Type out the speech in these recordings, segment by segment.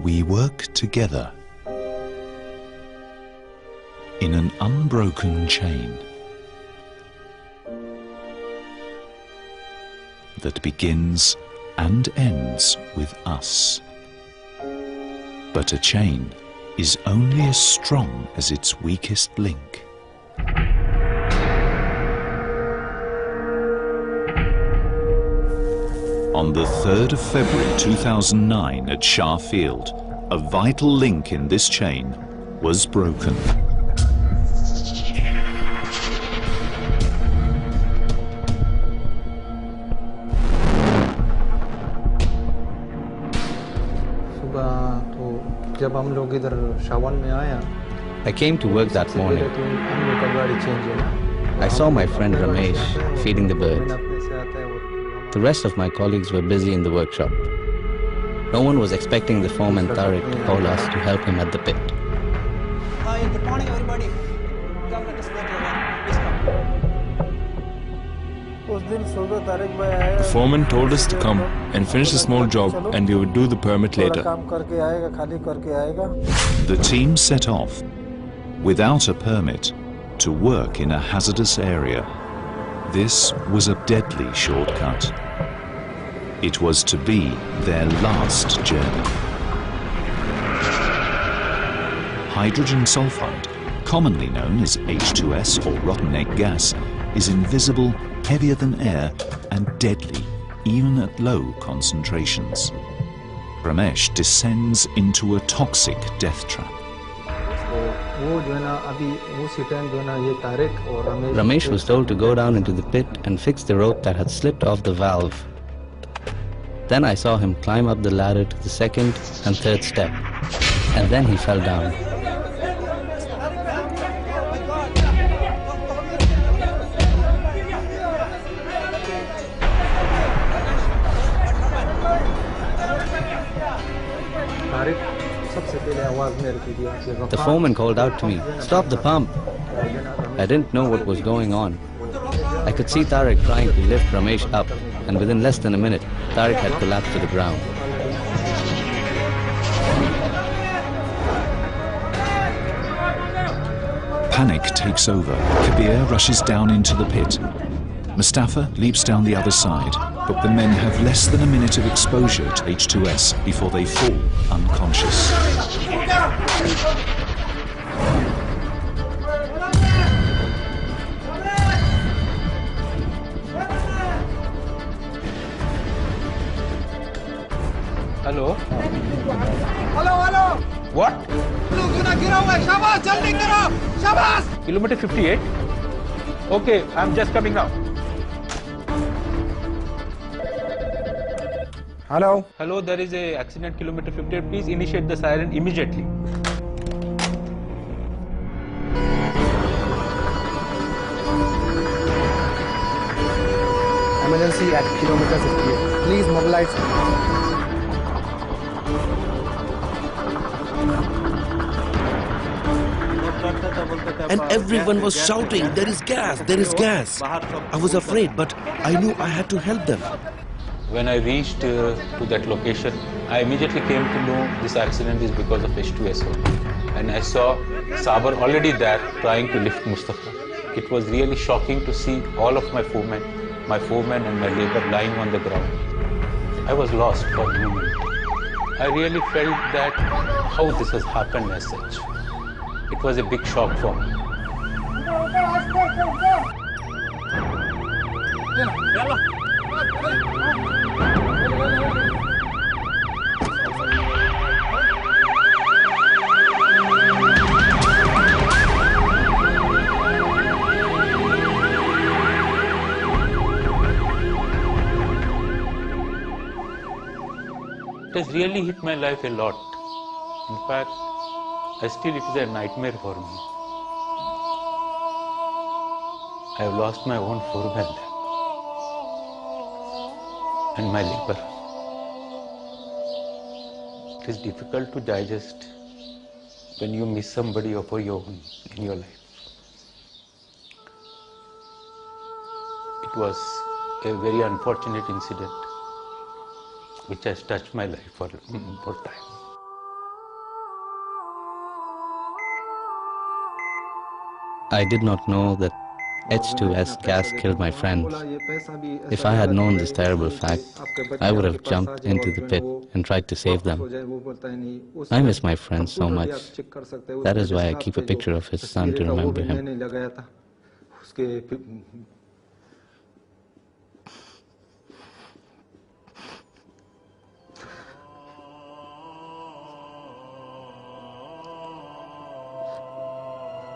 We work together in an unbroken chain that begins and ends with us. But a chain is only as strong as its weakest link. On the 3rd of February 2009 at Shah Field, a vital link in this chain was broken. I came to work that morning. I saw my friend Ramesh feeding the birds. The rest of my colleagues were busy in the workshop. No one was expecting the foreman Tariq to call us to help him at the pit. Hi, good morning everybody. Come, let us go to work. The foreman told us to come and finish a small job and we would do the permit later. The team set off, without a permit, to work in a hazardous area. This was a deadly shortcut. It was to be their last journey. Hydrogen sulfide, commonly known as H2S or rotten egg gas, is invisible, heavier than air, and deadly, even at low concentrations. Ramesh descends into a toxic death trap. Ramesh was told to go down into the pit and fix the rope that had slipped off the valve. Then I saw him climb up the ladder to the second and third step, and then he fell down. The foreman called out to me, "Stop the pump!" I didn't know what was going on. I could see Tariq trying to lift Ramesh up, and within less than a minute, Tariq had collapsed to the ground. Panic takes over. Kabir rushes down into the pit. Mustafa leaps down the other side, but the men have less than a minute of exposure to H2S before they fall unconscious. Hello? Hello, hello. What? Kilometer 58? Okay, I'm just coming now. Hello. Hello, there is a accident kilometer 58. Please initiate the siren immediately. Emergency at kilometer 58. Please mobilize. And everyone was shouting, "There is gas, there is gas." I was afraid, but I knew I had to help them. When I reached to that location, I immediately came to know this accident is because of H2SO. And I saw Sabar already there trying to lift Mustafa. It was really shocking to see all of my foremen and my labor lying on the ground. I was lost for a moment. I really felt that how this has happened as such. It was a big shock for me. It has really hit my life a lot. In fact, it is a nightmare for me. I have lost my own foreman and my labor. It is difficult to digest when you miss somebody of your own in your life. It was a very unfortunate incident which has touched my life for more time. I did not know that H2S gas killed my friends. If I had known this terrible fact, I would have jumped into the pit and tried to save them. I miss my friend so much. That is why I keep a picture of his son to remember him.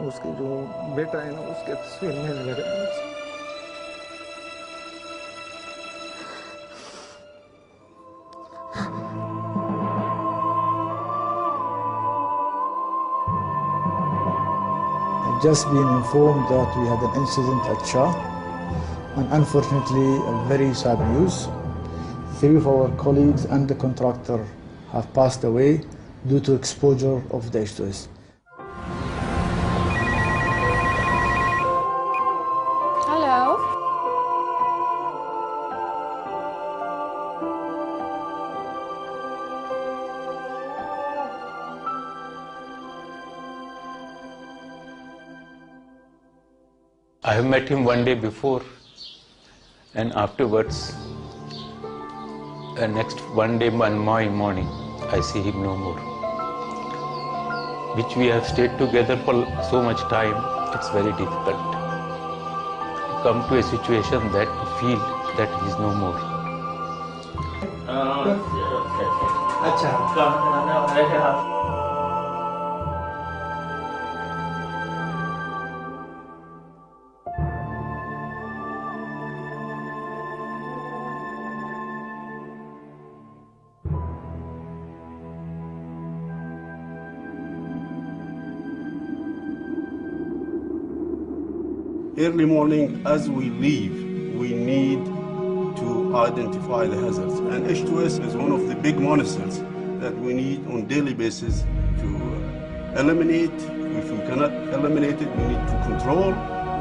उसके जो बेटा है ना उसके तस्वीर में लगा I've just been informed that we had an incident at Shah, and unfortunately a very sad news. 3 of our colleagues and the contractor have passed away due to exposure of the H2S. I have met him one day before, and afterwards, next one day, one morning, I see him no more. Which we have stayed together for so much time, it's very difficult to come to a situation that you feel that he is no more. Early morning, as we leave, we need to identify the hazards. And H2S is one of the big monsters that we need on daily basis to eliminate. If we cannot eliminate it, we need to control.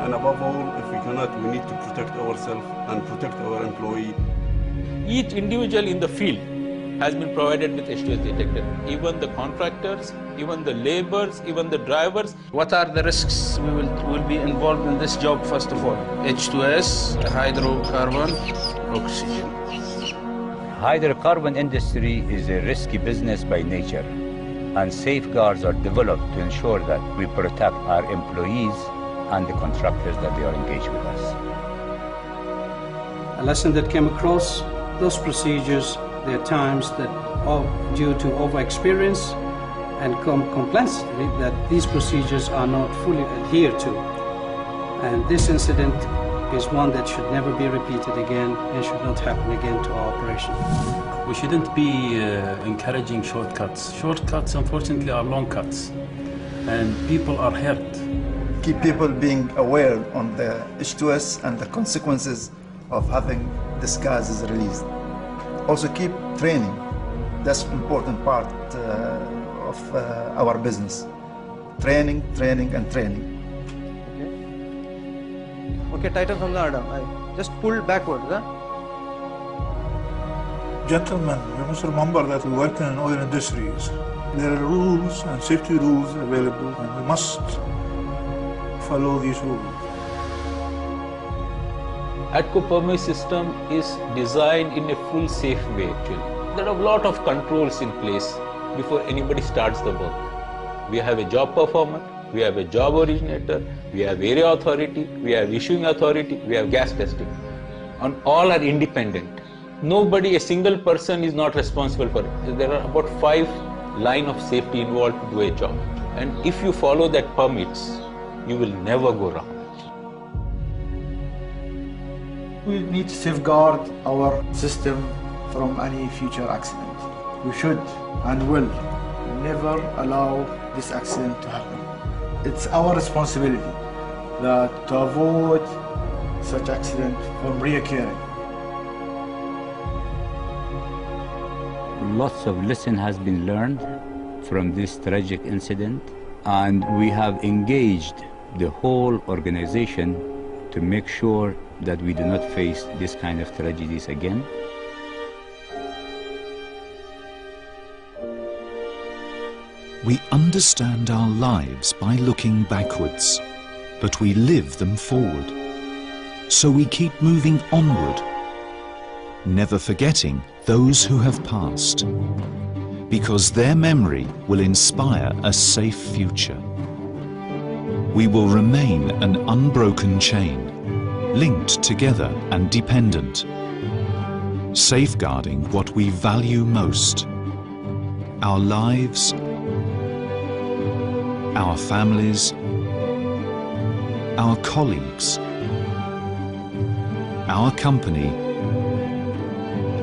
And above all, if we cannot, we need to protect ourselves and protect our employee. Each individual in the field has been provided with H2S detector. Even the contractors, even the laborers, even the drivers. What are the risks we will be involved in this job first of all? H2S, hydrocarbon, oxygen. Hydrocarbon industry is a risky business by nature, and safeguards are developed to ensure that we protect our employees and the contractors that they are engaged with us. A lesson that came across, those procedures, there are times that due to over-experience and complexity that these procedures are not fully adhered to. And this incident is one that should never be repeated again and should not happen again to our operation. We shouldn't be encouraging shortcuts. Shortcuts, unfortunately, are long cuts, and people are hurt. Keep people being aware on the H2S and the consequences of having this gas released. Also keep training. That's an important part of our business. Training, training, and training. Okay, tighten from the arm. Just pull backwards. Huh? Gentlemen, we must remember that we work in oil industries. There are rules and safety rules available, and we must follow these rules. ATCO permit system is designed in a full safe way actually. There are a lot of controls in place before anybody starts the work. We have a job performer, we have a job originator, we have area authority, we have issuing authority, we have gas testing. And all are independent. Nobody, a single person is not responsible for it. There are about 5 lines of safety involved to do a job. And if you follow that permits, you will never go wrong. We need to safeguard our system from any future accident. We should and will never allow this accident to happen. It's our responsibility to avoid such accident from reoccurring. Lots of lesson has been learned from this tragic incident, and we have engaged the whole organization to make sure that we do not face this kind of tragedies again. We understand our lives by looking backwards. but we live them forward. So we keep moving onward, never forgetting those who have passed, because their memory will inspire a safe future. We will remain an unbroken chain, linked together and dependent, safeguarding what we value most: our lives, our families, our colleagues, our company,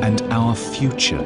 and our future.